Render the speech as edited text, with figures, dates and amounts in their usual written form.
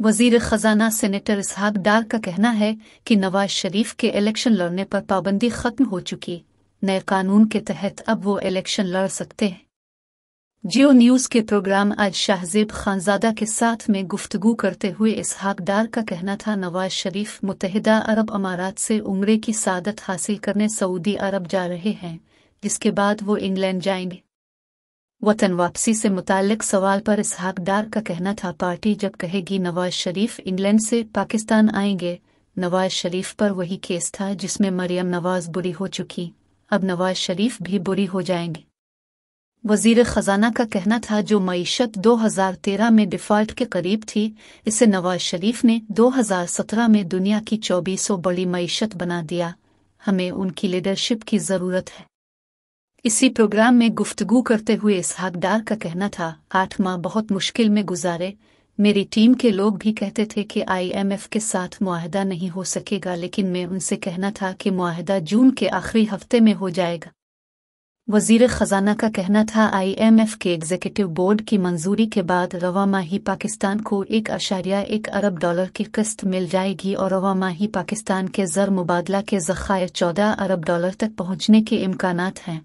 वजीर खजाना सेनेटर इसहाक डार का कहना है कि नवाज शरीफ के इलेक्शन लड़ने पर पाबंदी खत्म हो चुकी, नए कानून के तहत अब वो इलेक्शन लड़ सकते हैं। जियो न्यूज़ के प्रोग्राम आज शाहजेब खानजादा के साथ में गुफ्तगू करते हुए इसहाक डार का कहना था, नवाज शरीफ मुत्तहिदा अरब अमारात से उम्रे की सादत हासिल करने सऊदी अरब जा रहे हैं, जिसके बाद वो इंग्लैंड जाएंगे। वतन वापसी से मुताल्लिक सवाल पर इसहाक डार का कहना था, पार्टी जब कहेगी नवाज शरीफ इंग्लैंड से पाकिस्तान आएंगे। नवाज शरीफ पर वही केस था जिसमें मरियम नवाज बुरी हो चुकी, अब नवाज शरीफ भी बुरी हो जाएंगे। वजीर खजाना का कहना था, जो मईशत 2013 में डिफॉल्ट के करीब थी, इसे नवाज शरीफ ने 2017 में दुनिया की 2400 बड़ी मईशत बना दिया। हमें उनकी लीडरशिप की ज़रूरत है। इसी प्रोग्राम में गुफ्तगू करते हुए इसहाक डार का कहना था, 8 माह बहुत मुश्किल में गुजारे। मेरी टीम के लोग भी कहते थे कि IMF के साथ मुआहदा नहीं हो सकेगा, लेकिन मैं उनसे कहना था कि मुआहदा जून के आखिरी हफ्ते में हो जाएगा। वजीर खजाना का कहना था, IMF के एग्जीक्यूटिव बोर्ड की मंजूरी के बाद रवा माही पाकिस्तान को 1.1 अरब डॉलर की किस्त मिल जाएगी और रवा माही पाकिस्तान के ज़र मुबादला के ज़खायर 14 अरब डॉलर तक पहुंचने के इम्कानात हैं।